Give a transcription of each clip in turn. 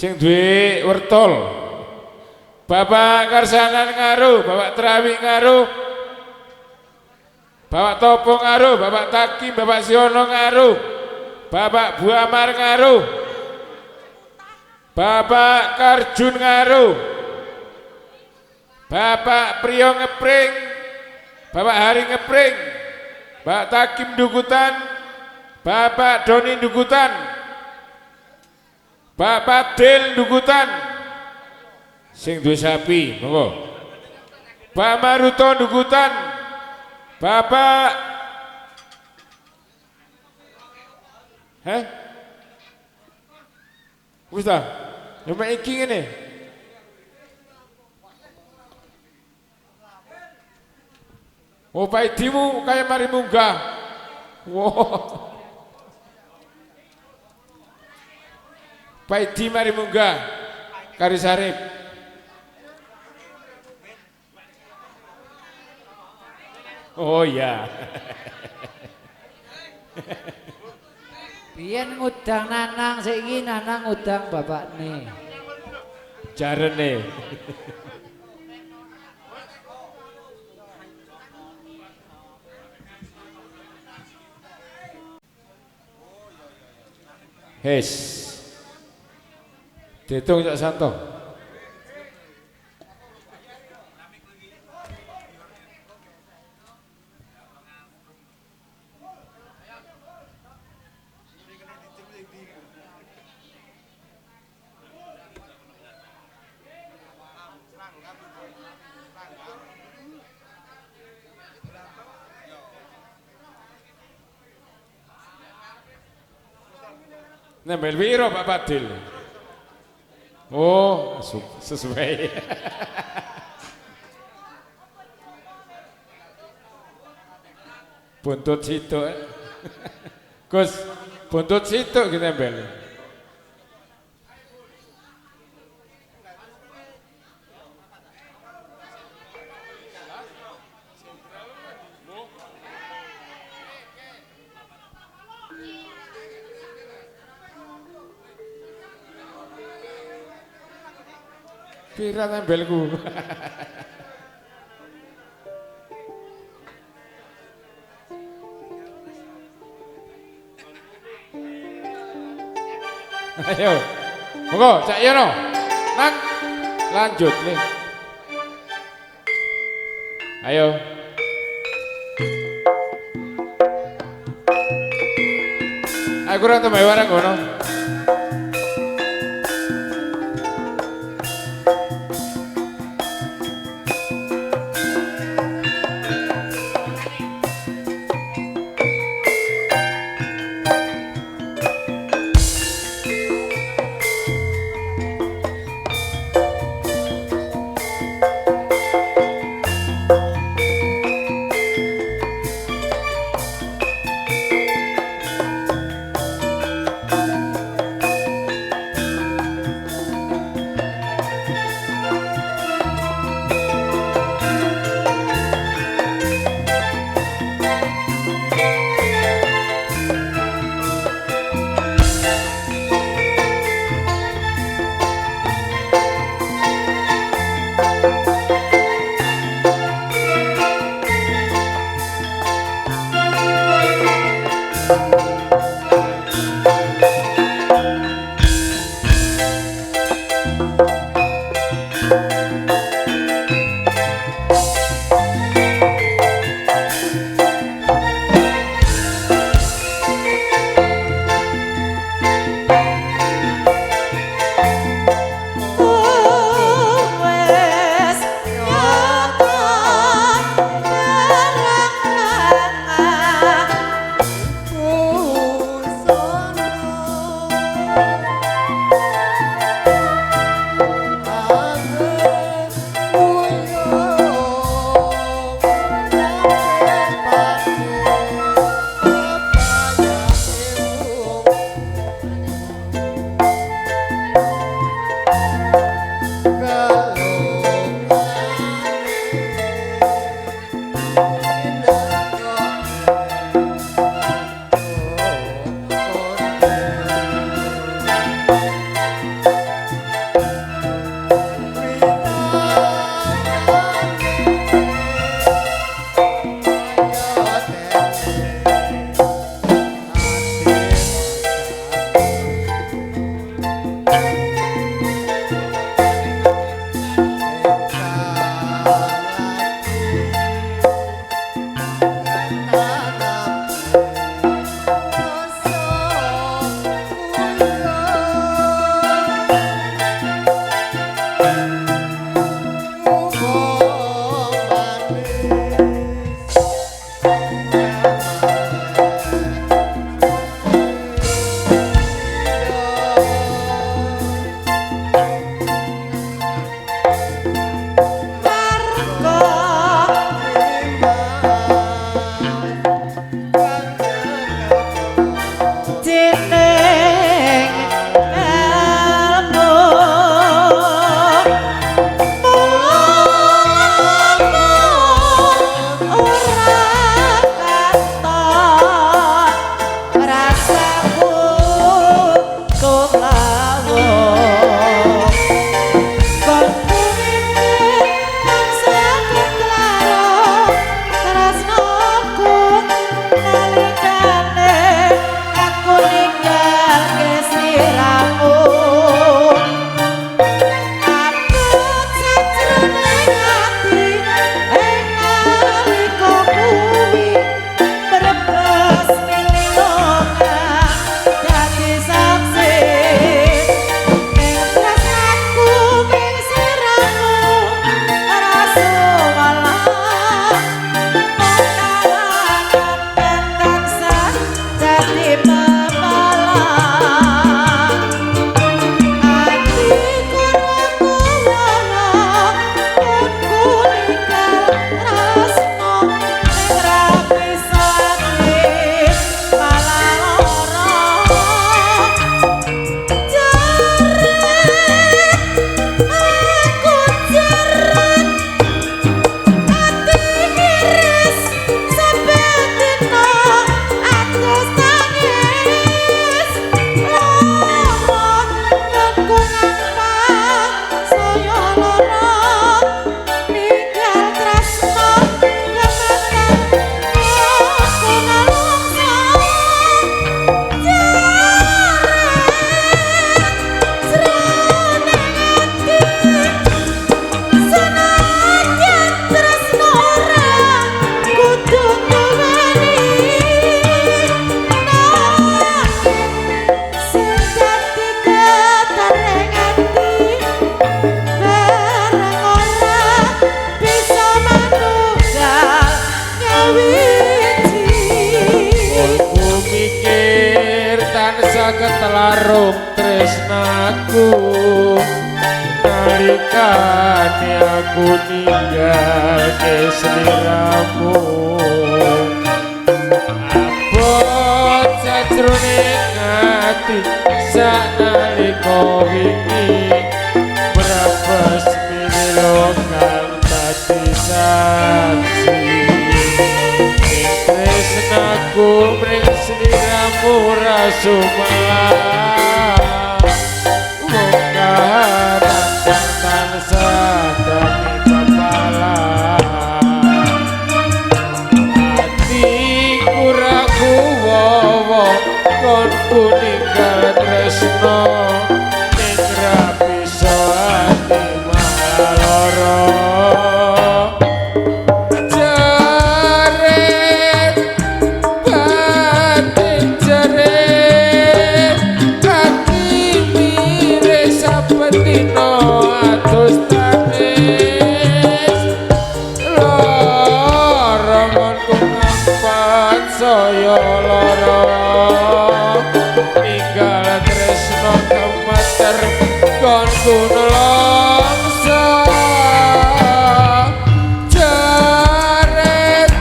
sing duwe wertol. Bapak Karsanan ngaruh, Bapak Terawi ngaruh, Bapak Topo ngaruh, Bapak Takim, Bapak Siono ngaruh, Bapak Buamar ngaruh, Bapak Karjun ngaruh, Bapak Priyo ngepring, Bapak Hari ngepring, Bapak Takim dugutan, Bapak Doni dugutan, Bapak Del dugutan, sing duwe sapi, monggo. Pak Maruto dugutan, Bapak wis ta? Cuma iki ngene. Oh, Pak Idimu kayak mari munggah. Wow. Pak Idi mari munggah. Kari Sarip. Oh iya. Biyen ngudang Nanang, saiki Nanang ngudang bapakne. Jarene. Hes. Ditung sak santo. Nembel piro Pak Padil? Oh, sesuai. Buntut situ. Gus, buntut situ kita nembel. Pira nembelku. Ayo, monggo Cak Yono, nang lanjut nih. Ayo. Aku ora tau warang ngono. warung tresnaku nalikane aku ninggal ke sliramu abot sajroning ati sanalika wingi brabas mililo kang dadi saksi ing tresnaku mring sliramu rasumalah wong kahanan tansah dadi papalah atiku ra kuwowo kon ninggal tresno ning ra bisa ati malah lara jaret batin jaret kaki mire sapetino atus tangis lara monku ngampat saya lara ninggal tresno kemeter kon kunolongso jaret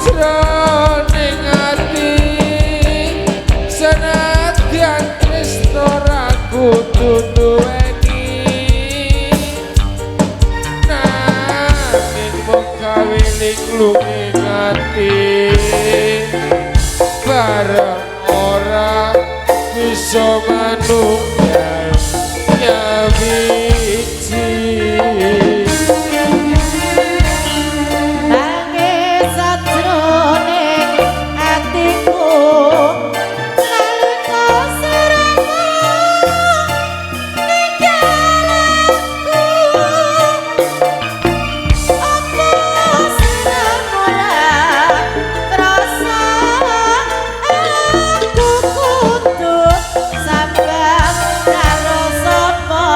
jroning ati senadyan tresno ra kudu duweni nanging mung kawiling lunging ati bareng ora bisa manunggal nyawiji nangis sajroning atiku nalika sliramu ninggal aku apa sliramu ora krasa aku kudu sambang karo sapa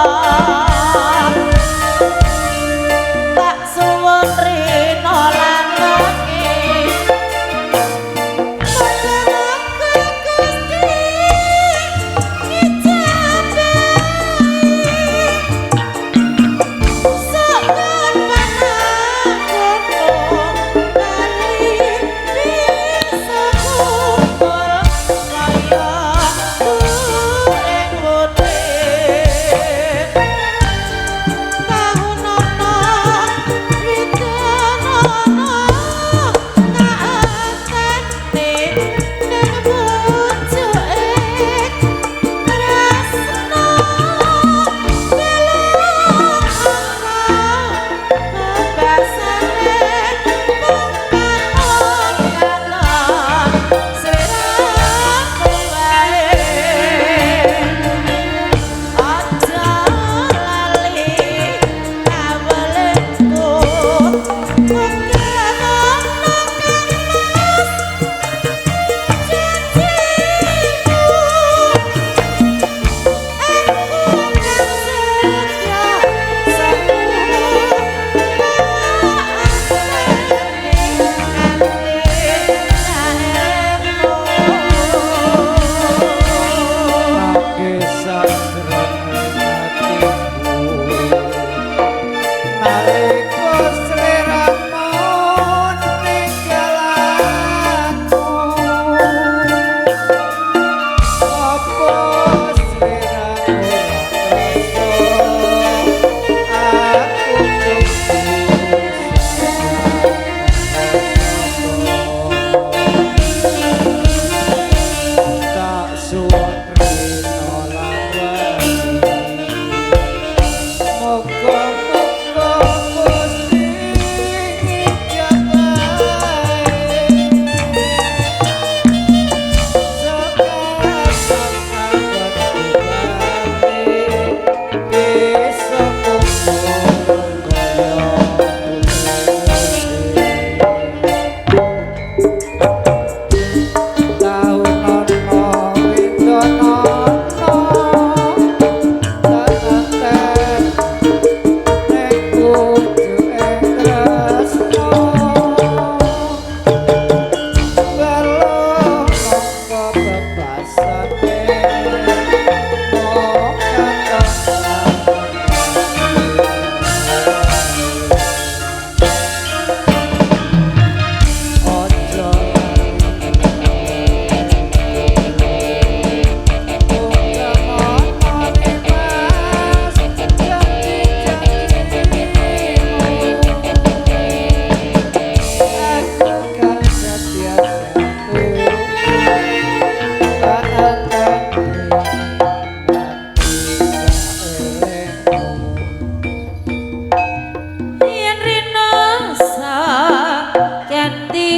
yen rino sang ganti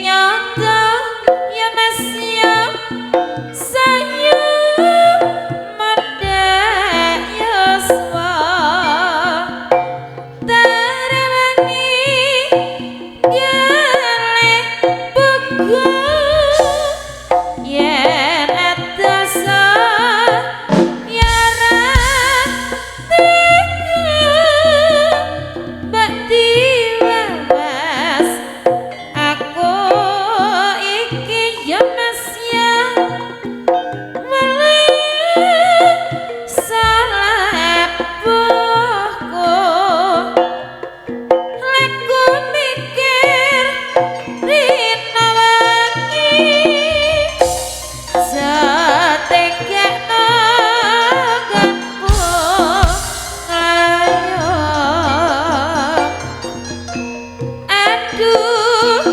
nyata ya mas ya sayu mandek yoswa terewangi gale buku yen atasa yara tiga bakti wawas aku iki ya mas ya malah salah epuhku leku mikir rina wangi satekekno ganku ayo aduh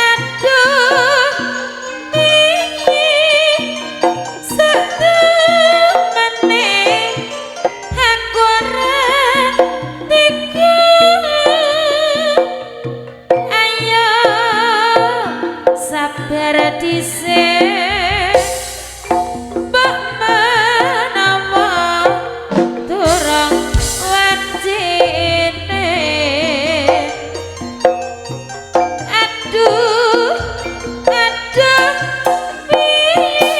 aduh piye setemene aku ora tega ayo sabar dhisik mbok menawa durung wajine aduh aduh piye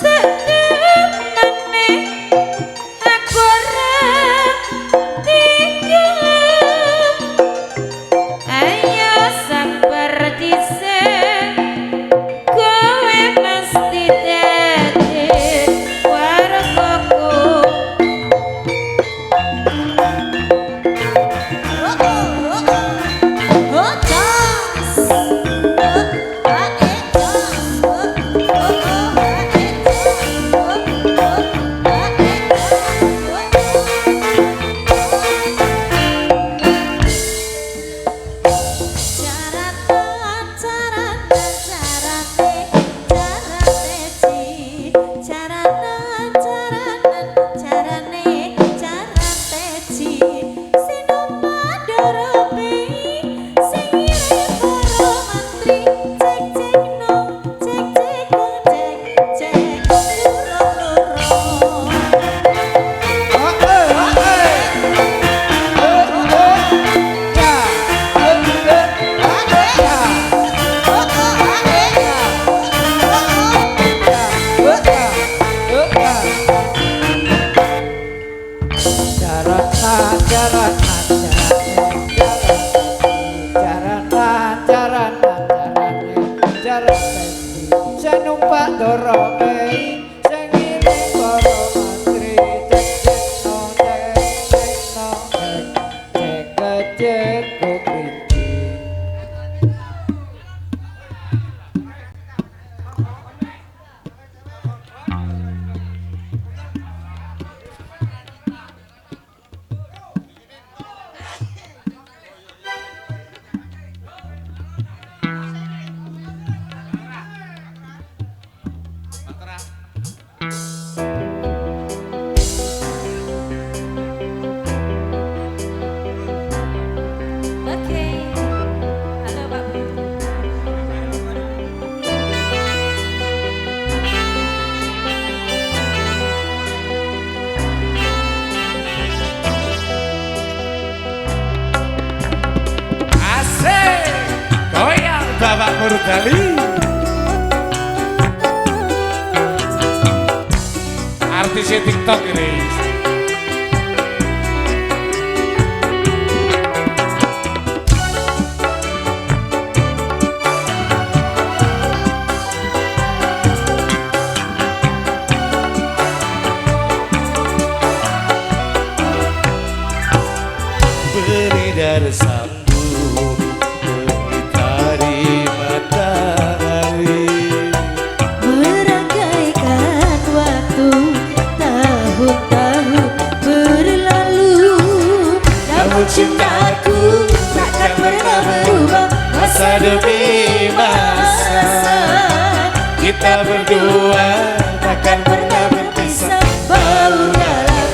setemene aku ora tega ayo sabar dhisik kowe mesti dadi wargaku Numpak doroke sing ngiring para mantri cek no cek kukriti Oke, halo Pak Bu. Asik, goyang Bapak Murdali. Artis TikTok ini. Beredar sambung mengitari matahari, Merangkaikan waktu tahun-tahun berlalu, namun cintaku takkan pernah berubah. masa demi masa kita berdua takkan pernah berpisah. Bau dalam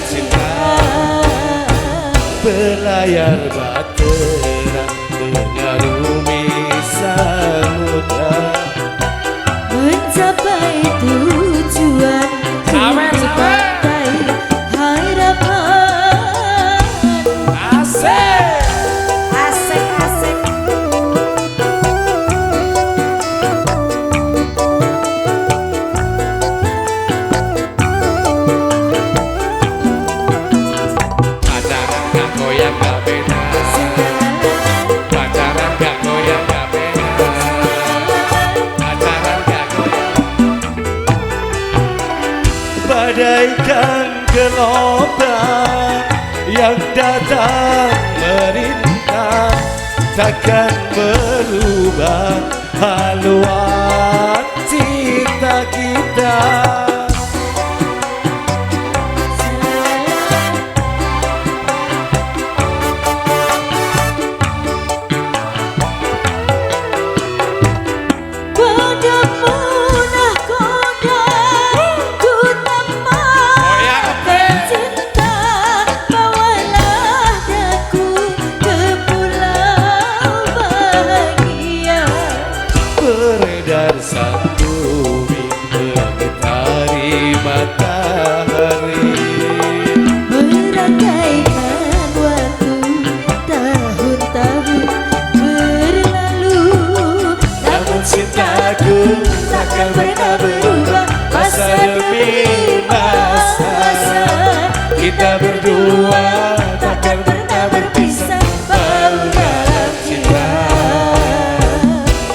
Belayar bahtera mengarungi samudra, mencapai tujuan Sawer, di sawer. pantai harapan. Asik. Asik asik. Pacaran gak goyang gak beda. Pacaran gak goyang gak beda. Pacaran gak goyang. bagaikan gelombang yang datang merintang, takkan berubah haluan cinta kita. Padamu nahkoda ku tambahkan cinta, bawalah daku ke pulau bahagia. Beredar sang bumi mengitari matahari, Merangkaikan waktu tahun-tahun berlalu, namun cintaku takkan pernah berubah. Masa demi masa kita berdua takkan pernah berpisah. Bahu dalam cinta,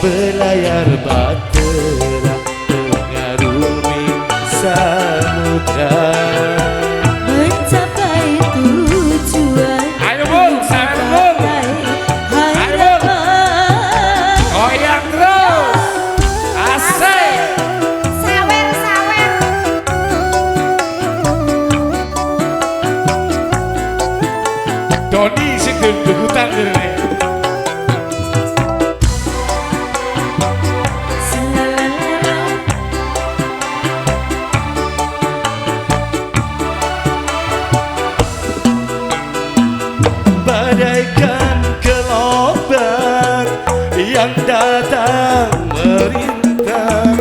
belayar bahtera mengarungi samudra, mencapai tujuan Ayo Bul, sawer Bul. pantai harapan. Goyang terus. Asik. Sawer sawer. Doni sing dudutan ngene. bagaikan gelombang yang datang merintang,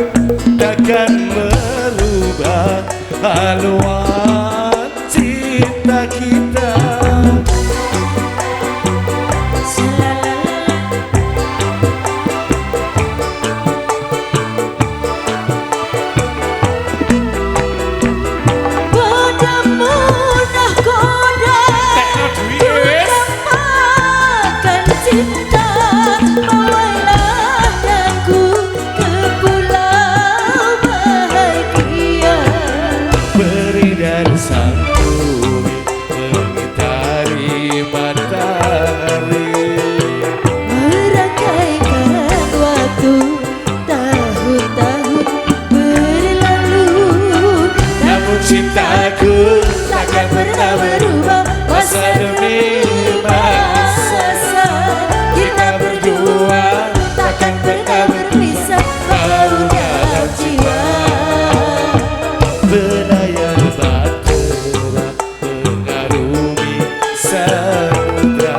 takkan merubah haluan cinta kita. Padamu nahkoda Tekno duwi wis. tambahkan cinta, bawalah daku ke pulau bahagia. Beredar sang bumi mengitari matahari, Merangkaikan waktu tahun-tahun berlalu, namun cintaku takkan pernah berubah. Masa demi masa kita berdua takkan pernah berpisah. Bahu dalam jiwa, belayar bahtera mengarungi samudra,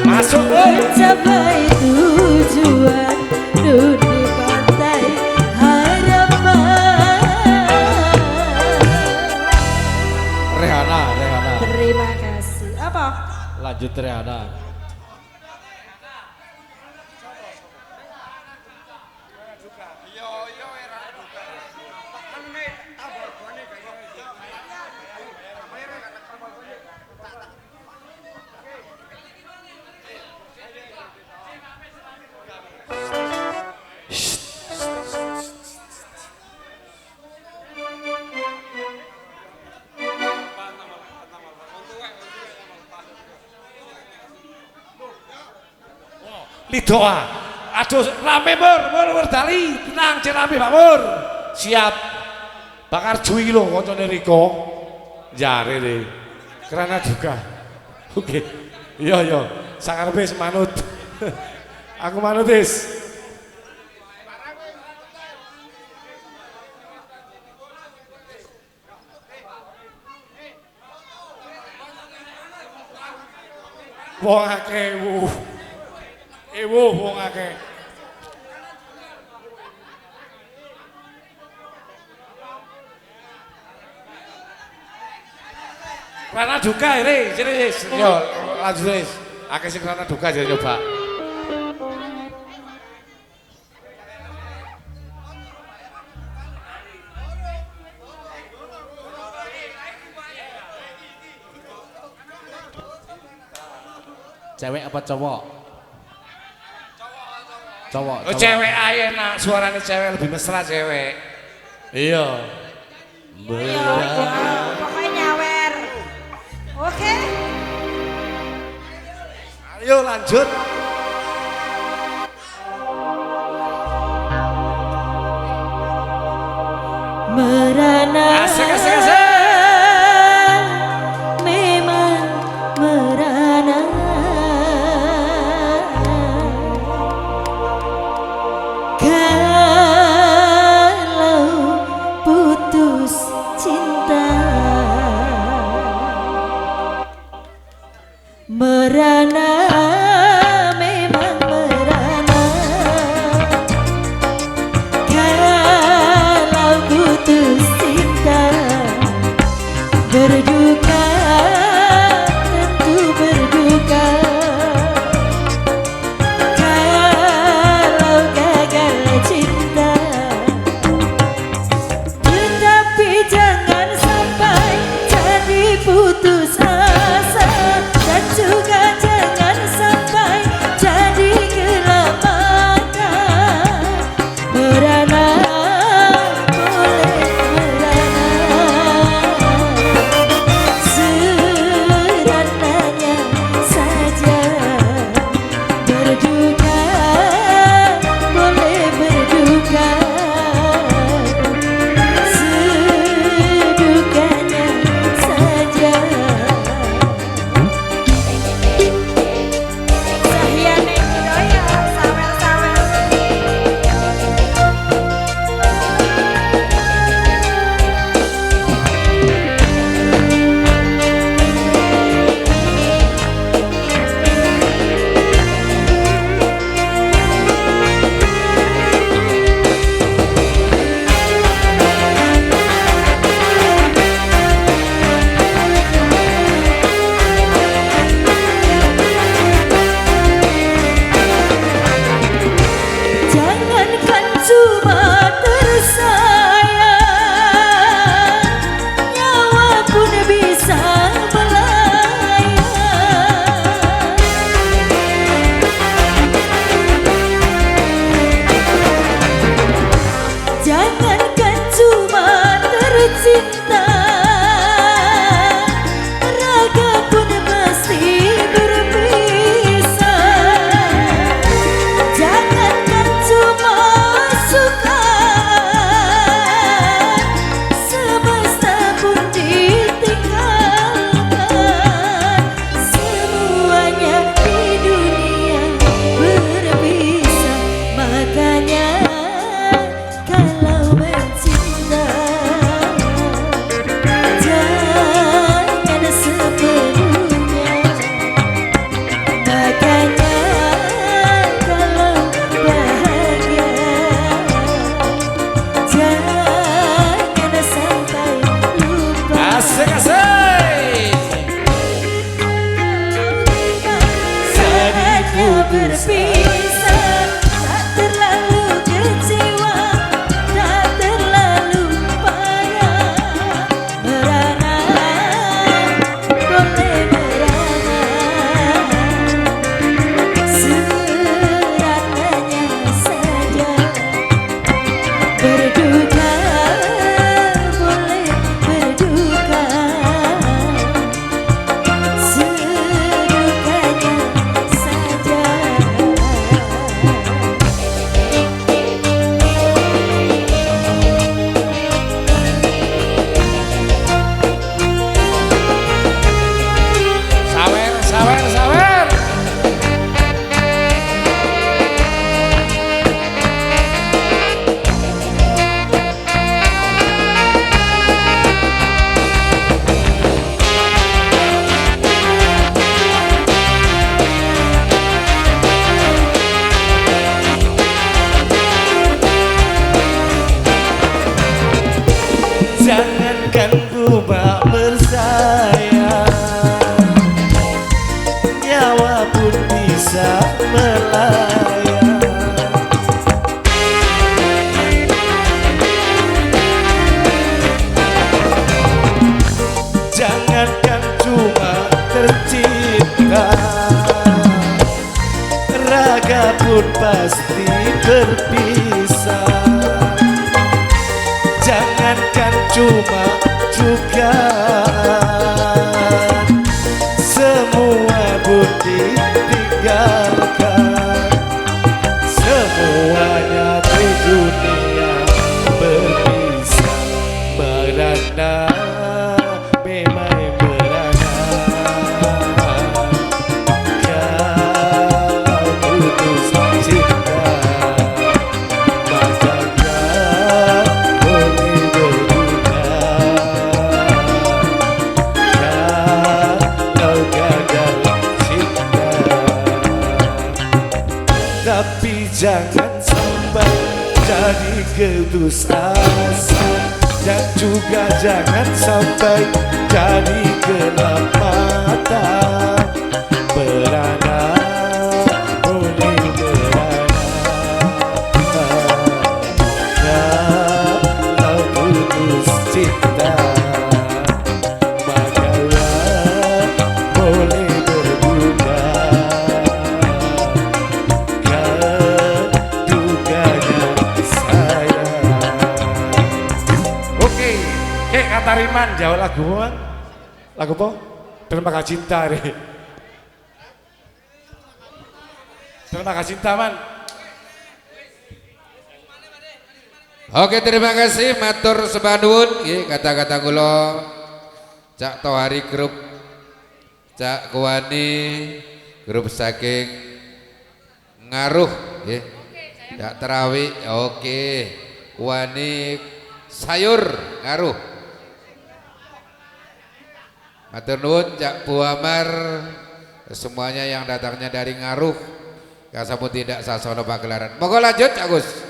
Masuk Bul. mencapai tujuan di pantai harapan. Rehana. Terima kasih. Apa? Lanjut Rehana. Lidoa. Aduh, rame mur dali. Tenang, cek rame Pak Mur. Siap. Bakar Jui lho koncone Riko. Jare deh. Kerana juga. Oke. Iya. Sakarepe semanut. Aku manut wis. Wong akeh ewu. Ewu wong akeh. Rana duka ini, sini yo lanjut wis. Akeh sing rana duka jadi coba. Cewek apa cowok? Cowok. Oh cewek ae enak, suaranya cewek lebih mesra cewek. Iya. Pokoknya nyawer. Oke. Ayo lanjut. Merana. Asik asik asik. Memang merana. Kalau putus cinta merana, memang merana. Kalau putus cinta berduka, tentu berduka. Kalau gagal cinta, tetapi jangan sampai jadi putus asa, dan juga jangan sampai jadi gelap mata. Merana, boleh merana, serananya saja. Berduka, boleh berduka, sedukanya saja. Sahyane Hidayah, sawer-sawer. Jangankan cuma tersayang, nyawa pun bisa melayang. Jangankan cuma tercinta, raga pun pasti berpisah. Jangankan cuma suka, semesta pun ditinggalkan. Semuanya di dunia berpisah. Makanya kalau mencinta, jangan sepenuhnya. Makanya kalau bahagia, jangan sampai lupa. Asik asik. Saatnya berpisah, tak terlalu kecewa, tak terlalu parah. Merana, boleh merana, serananya saja. Berduka, boleh berduka, sedukanya saja. pasti berpisah. Jangankan cuma dugaan, semua pun ditinggalkan. Semuanya di dunia berpisah. Merana, memang merana. Kau putus cinta, makanya boleh berduka. Kalau gagal cinta, tapi jangan sampai jadi putus asa, dan juga jangan sampai jadi gelap mata. Merana, boleh merana. Kalau putus cinta, makalah boleh berduka. Duganya saya. Oke, kata Riman jawab lagu apa? Lagu apa? Dermaga Cinta deh. Dermaga Cinta man. Oke, terima kasih matur sembah nuwun nggih kata-kata kula Cak Tohari grup Cak Kuwani grup saking Ngaruh nggih. Cak Terawi oke. Kuwani Sayur Ngaruh. Matur nuwun Cak Bu Amar, semuanya yang datangnya dari Ngaruh. Kasampun tidak sasono pagelaran. Monggo lanjut Cak Gus.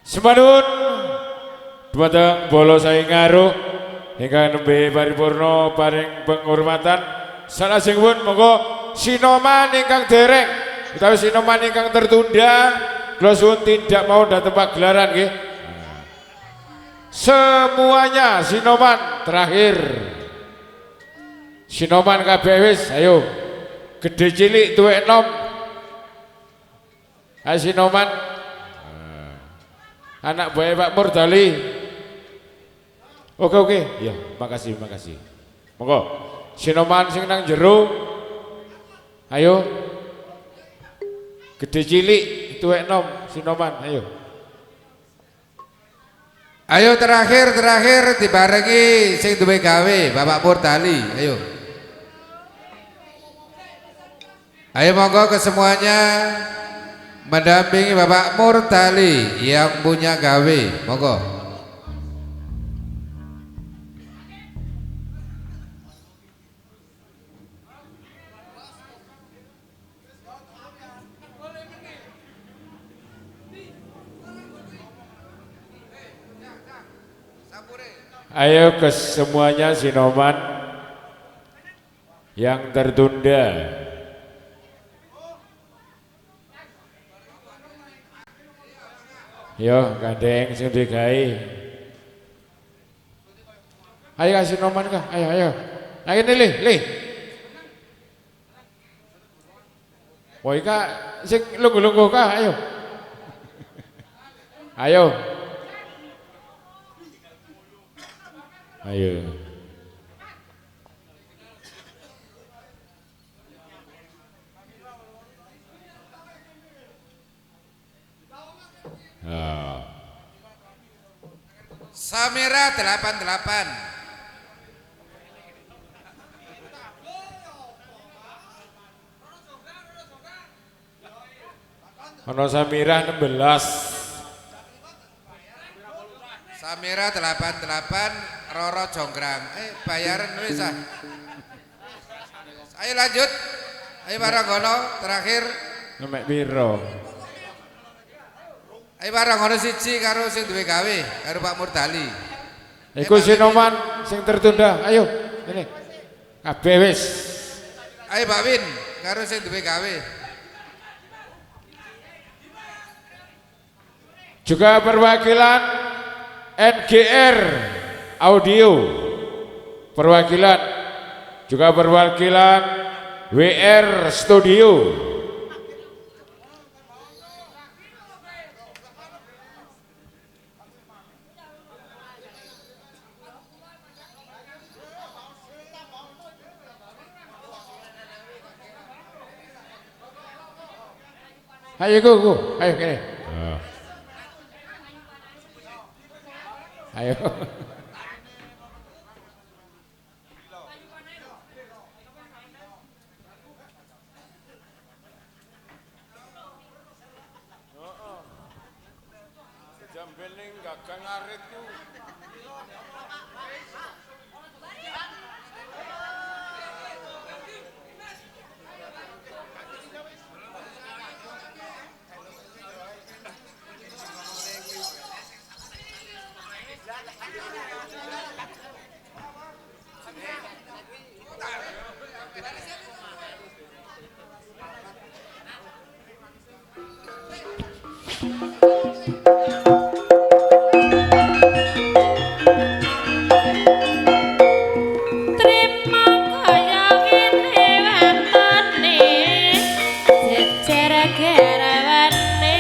Semanun dumateng bolo saing Ngaruh ingkang nembe paripurna paring penghormatan salajengipun monggo sinoman ingkang dereng utawi sinoman ingkang tertunda kula suwun tidak mau dateng pagelaran nggih. Semuanya sinoman terakhir. Sinoman kabeh wis ayo. Gede cilik tuwek enom. Ayo sinoman. Anak buah Pak Murdali. Oke, ya, makasih. Monggo, sinoman sing nang jero. Ayo. Gede cilik, tuwek enom, sinoman, ayo. Ayo terakhir dibarengi sing duwe gawe Bapak Murdali. Ayo monggo ke semuanya mendampingi Bapak Murdali yang punya gawe. Monggo. Ayo ke semuanya sinoman yang tertunda. Yo gandeng sing digawe. Ayo kasih sinoman kah? Ayo. Ayo nih li. Woi kak sing lungguh-lungguh kah? Ayo. Samira 88. Ono Samira 16. Samira 88 Roro Jonggrang. Bayaran wis ah. Ayo lanjut. Ayo Maranggono terakhir. Nemek piro? Ayo Maranggono siji karo sing duwe gawe karo Pak Murdali. Iku sinoman sing tertunda. Ayo ini. Kabeh wis. Ayo Pak Win karo sing duwe gawe. Juga perwakilan NGR Audio, juga perwakilan WR Studio, Ayo ku. Ayo kene. Ayo. Jambeling gagang arit ku. Trima kaya ngene watone jejer garawane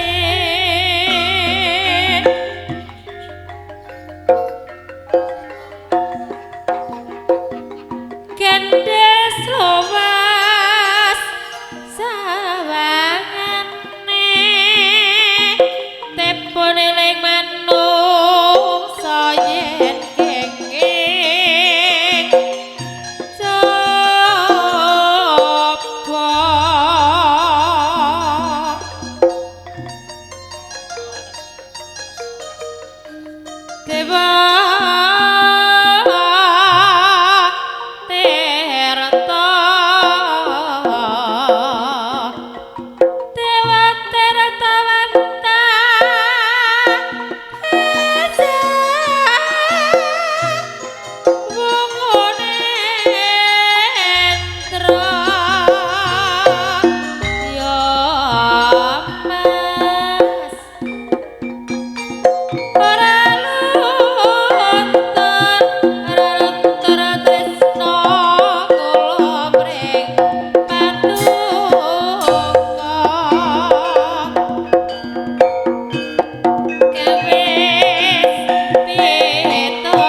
Kendes lowas sawangane tepon eling manungsa yen kenging Dewa Tirta Dewa Tirta Wanta Aja Wungune Endra Ya Mas Ora luntur tresno kula mring paduka kewis pita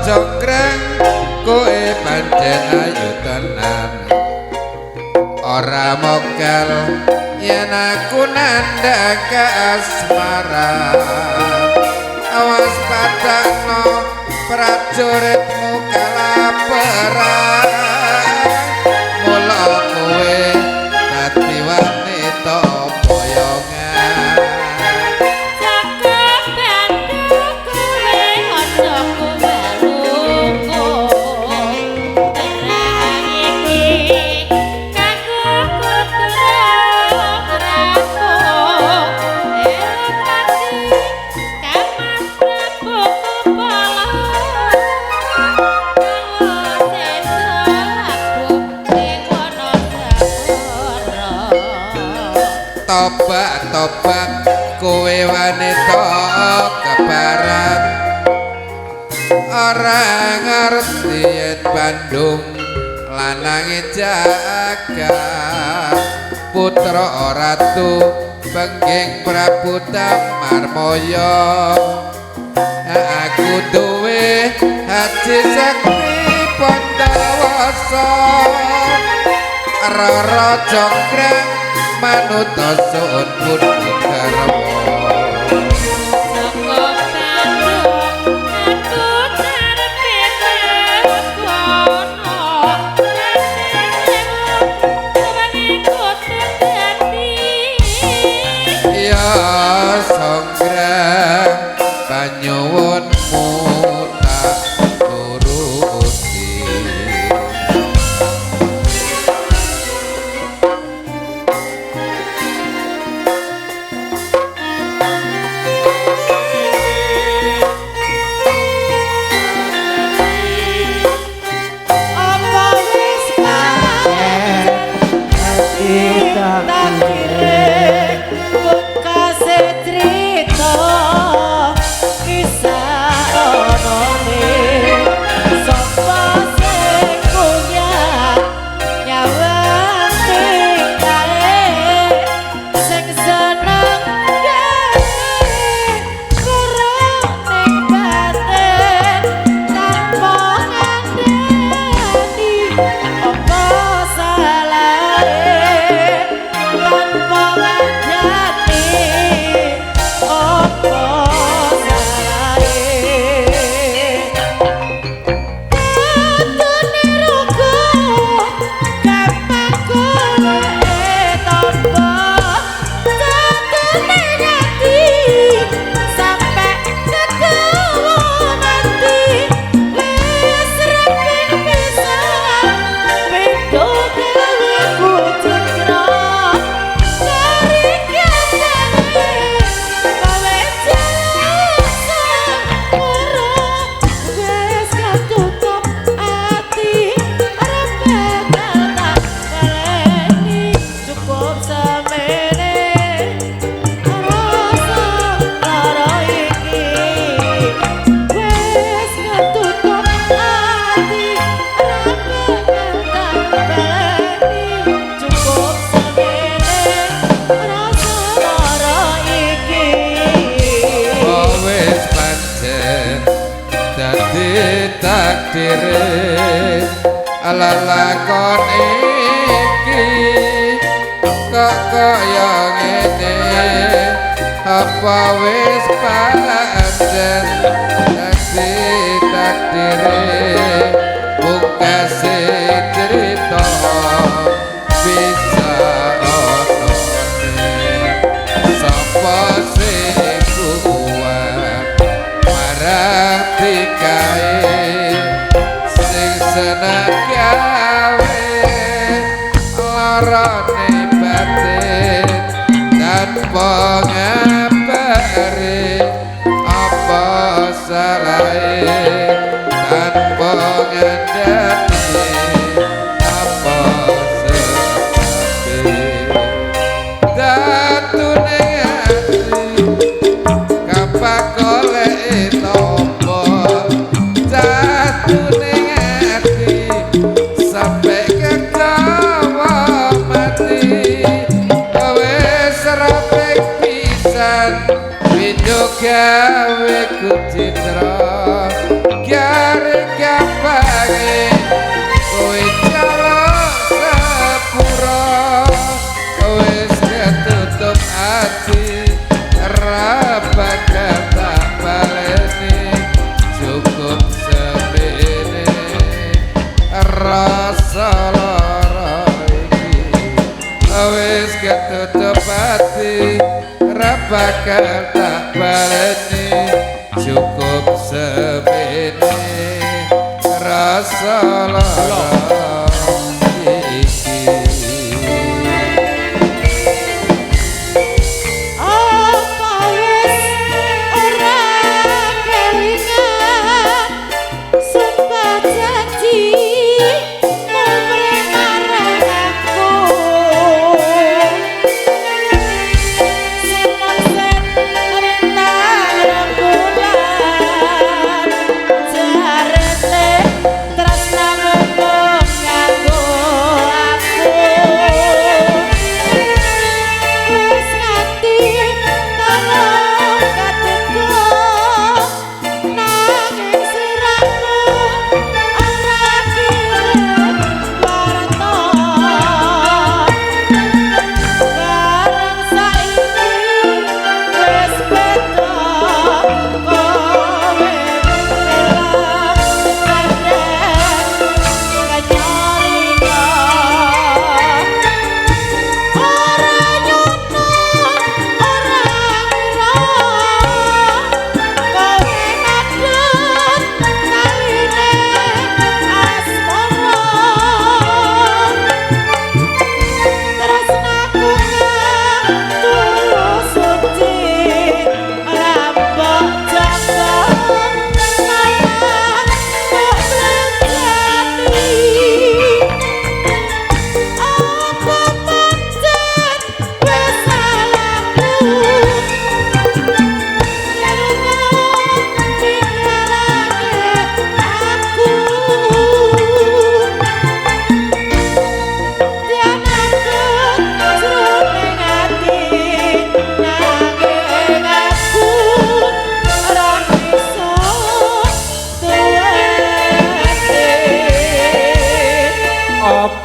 Jonggrang kowe pancen ayu tenan ora mokal yen aku nandhak asmara awas padakno prajuritmu kalaparan mula kowe dadi wanita boyongan Tobat kowe wanita kebarat ora ngerti yen Bandung lanange jagat putra ratu pengging Prabu Damarmaya aku duwe hati sakti Pandawasa Rara Jonggrang manut sun pun garwa Saka Bandung aku nyuwunmu tak turuti. Apa wis takdire bekase cerita kisah onone sapa sing punya nyawa tingkae sing seneng gawe kurang ning batin tanpa ngandani apa salahe tanpa ngandani apa salahe Tune ruko gampang golek tombo Tune ngati sampe kegawa nanti wis reping pisan beda gawe kucitra kari kene gawe jasa ora wis katutup ati arep tak baleni cukup semene rasa lara iki wis katutup ati arep tak baleni cukup semene rasa lara iki Oh wis pancen dadi takdire ala lakon iki kok kaya ngene apa wis pancen dadi takdire bukase cerita bisa onone sapa sing kuat marang tikae sing seneng gawe larane batin tanpa ngabari apa salahe tanpa ngandani apa sesabe datune ati kapak golek tombo datune ati sampe kegawa mati wis rapek pisan video gawe kucitra kare gapange kowe calon sepura wis ketutup ati rapa kata baleni cukup semene rasa lara iki wis ketutup ati rapa kata baleni cukup semene rasa lara iki. Apa wis ora kelingan sumpah janji umre marang aku sinaksen rentang rembulan jarene tresnamu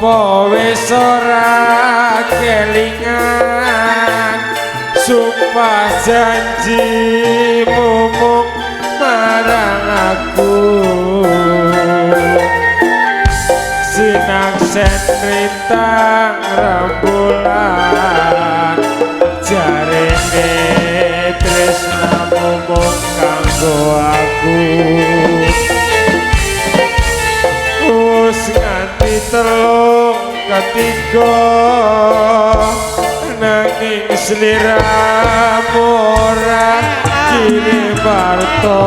Apa wis ora kelingan sumpah janjimu mung marang aku sinaksen rintang rembulan jarene tresnamu mung kanggo aku wis nganti telung ketiga nanging sliramu ora kirim warta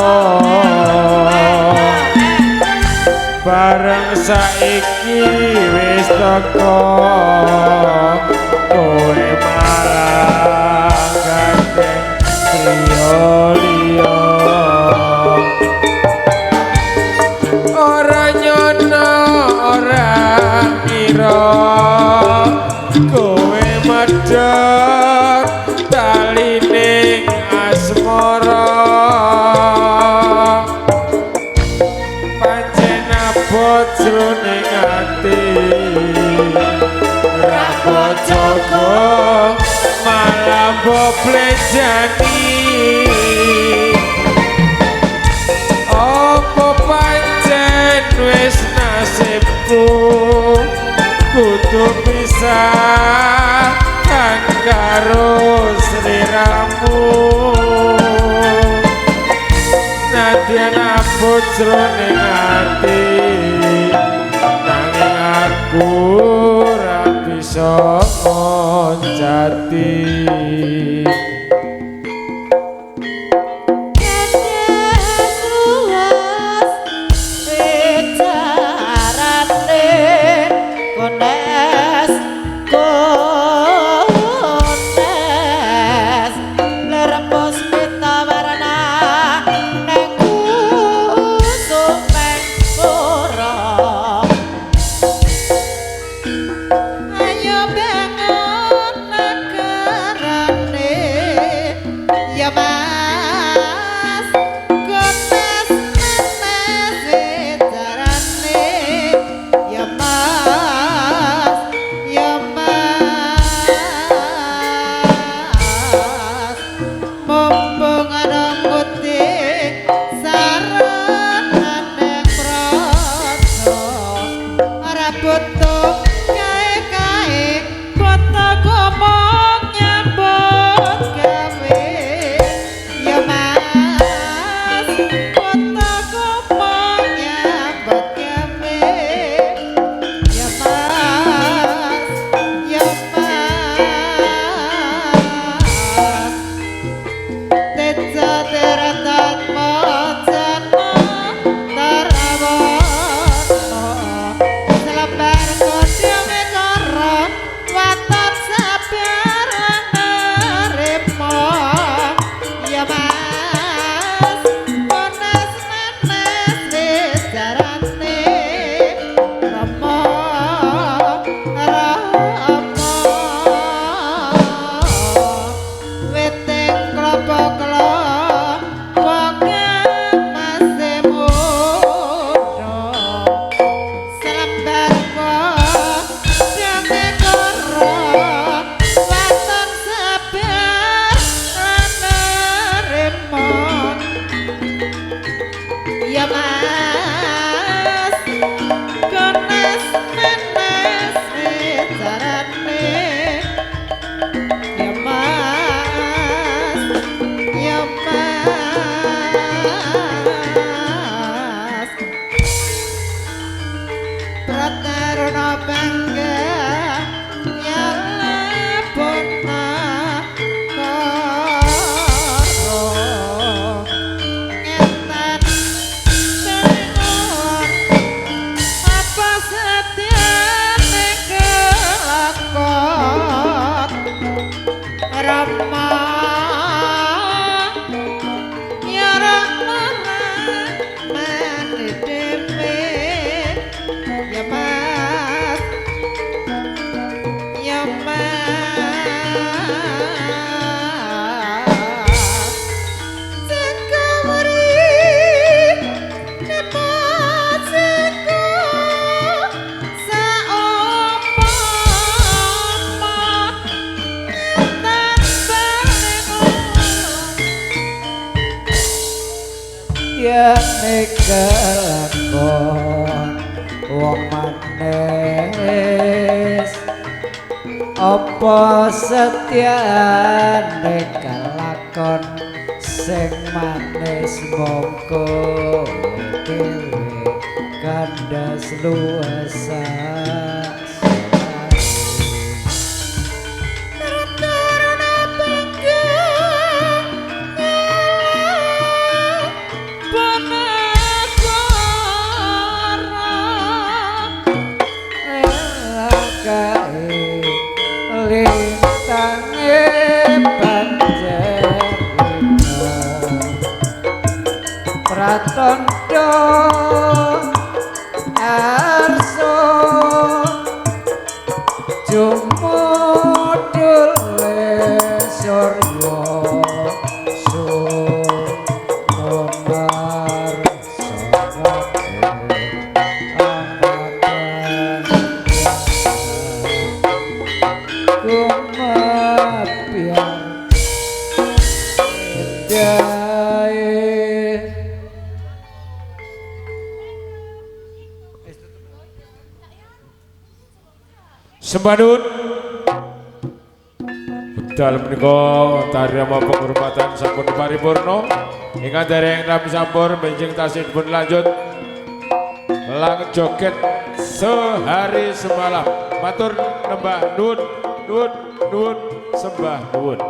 bareng saiki wis teko kowe malah gandeng priya liya ora nyono ora ngira kowe medhot talining asmara pancen abot jroning ati rabot jaga malah boblejani apa pancen wis nasibku kudu pisah kan karo sliramu nadyan abot jroning ati nanging aku ora bisa ngoncati Ayo bangun negara setiane kelakon wong manis apa setiane kelakon sing manis mongko dhewe kandas luasa Pratondo arso jumudul surya sumar sarate amatan kumapian Sembadun Budal menika tarima penghormatan sampun paripurna ingkang dereng rami sampur benjing tasih dipun lanjut lang joget sehari semalam matur nembah nun sembah nuwun